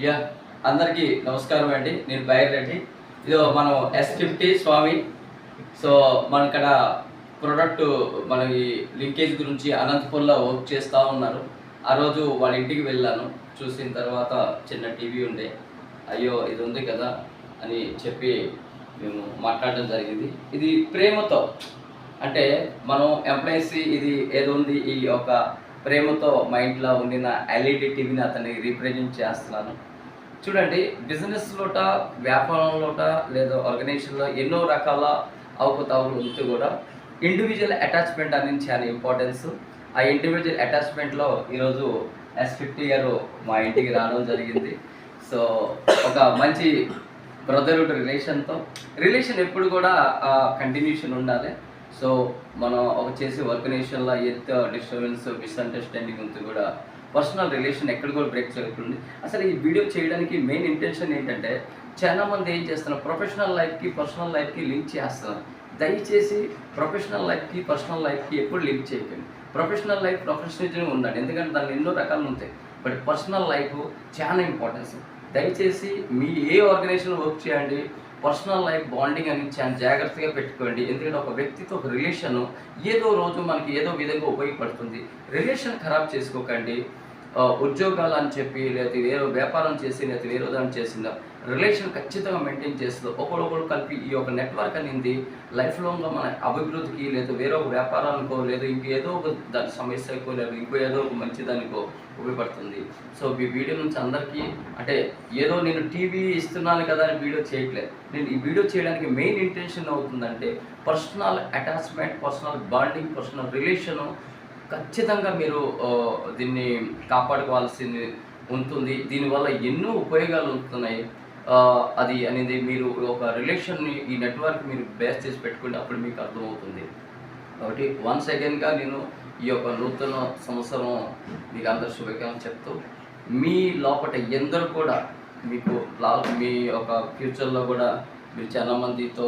Yeah అందరికీ నమస్కారం అండి. నేను బైరెడ్డి. ఇదో మనం S50 స్వామి. సో మన ఇక్కడ ప్రొడక్ట్ మన ఈ లింకేజ్ గురించి అనంతపూర్లో వర్క్ చేస్తూ ఉన్నారు. ఆ రోజు వాళ్ళ ఇంటికి వెళ్ళాను. చూసిన తర్వాత చిన్న టీవీ ఉండే, అయ్యో ఇది ఉంది కదా అని చెప్పి మేము మాట్లాడడం జరిగింది. ఇది ప్రేమతో, అంటే మనం ఎంప్లాయీస్ ఇది ఏదో ఉంది, ఈ యొక్క ప్రేమతో మా ఇంట్లో ఉండిన ఎల్ఈడి టీవీని అతన్ని రీప్రజెంట్ చేస్తున్నాను. చూడండి, బిజినెస్లోట, వ్యాపారంలోట లేదా ఆర్గనైజేషన్లో ఎన్నో రకాల అవకతవకలు ఉంటూ కూడా ఇండివిజువల్ అటాచ్మెంట్ అనేది చాలా ఇంపార్టెన్స్. ఆ ఇండివిజువల్ అటాచ్మెంట్లో ఈరోజు S50 గారు మా ఇంటికి రావడం జరిగింది. సో ఒక మంచి బ్రదర్హుడ్ రిలేషన్ ఎప్పుడు కూడా కంటిన్యూషన్ ఉండాలి. సో మనం ఒక చేసే ఆర్గనైజేషన్లో ఎంత డిస్టర్బెన్స్, మిస్అండర్స్టాండింగ్ ఉంటే కూడా పర్సనల్ రిలేషన్ ఎక్కడ కూడా బ్రేక్ జరుగుతుంది. అసలు ఈ వీడియో చేయడానికి మెయిన్ ఇంటెన్షన్ ఏంటంటే, చాలామంది ఏం చేస్తున్నారు, ప్రొఫెషనల్ లైఫ్కి పర్సనల్ లైఫ్కి లింక్ చేస్తున్నారు. దయచేసి ప్రొఫెషనల్ లైఫ్కి పర్సనల్ లైఫ్కి ఎప్పుడు లింక్ చేయకండి. ప్రొఫెషనల్ లైఫ్ ప్రొఫెషనలిజం ఉండాలి, ఎందుకంటే దానిలో ఎన్నో రకాలు ఉంటాయి. బట్ పర్సనల్ లైఫ్ చాలా ఇంపార్టెన్స్. దయచేసి మీ ఏ ఆర్గనైజేషన్ వర్క్ చేయండి, పర్సనల్ లైఫ్ బాండింగ్ అని చాలా జాగ్రత్తగా పెట్టుకోండి. ఎందుకంటే ఒక వ్యక్తితో ఒక రిలేషన్ ఏదో రోజు మనకి ఏదో విధంగా ఉపయోగపడుతుంది. రిలేషన్ ఖరాబ్ చేసుకోకండి. ఉద్యోగాలు అని చెప్పి, లేకపోతే వేరే వ్యాపారం చేసి, లేకపోతే వేరే దాన్ని చేసిందా, రిలేషన్ ఖచ్చితంగా మెయింటైన్ చేస్తూ ఒకరొకరు కలిపి ఈ యొక్క నెట్వర్క్ అనేది లైఫ్ లాంగ్గా మన అభివృద్ధికి, లేదా వేరే ఒక వ్యాపారానికో, లేదా ఇంకేదో ఒక దాని సమస్యకో, లేదా ఇంకో ఏదో ఒక మంచి దానికో ఉపయోగపడుతుంది. సో ఈ వీడియో నుంచి అందరికీ, అంటే ఏదో నేను టీవీ ఇస్తున్నాను కదా అని వీడియో చేయట్లేదు. నేను ఈ వీడియో చేయడానికి మెయిన్ ఇంటెన్షన్ అవుతుందంటే, personal attachment, personal bonding, personal relation ఖచ్చితంగా మీరు దీన్ని కాపాడుకోవాల్సింది ఉంటుంది. దీనివల్ల ఎన్నో ఉపయోగాలు ఉంటున్నాయి. అది అనేది మీరు ఒక రిలేషన్ని, ఈ నెట్వర్క్ మీరు బేస్ చేసి పెట్టుకుంటే అప్పుడు మీకు అర్థమవుతుంది. కాబట్టి వన్స్ అగైన్గా నేను ఈ యొక్క నూతన సంవత్సరం మీకు అందరు శుభాకాంక్షలు చెప్తూ, మీ లోపల ఎందరూ కూడా మీకు మీ యొక్క ఫ్యూచర్లో కూడా మీరు చాలామందితో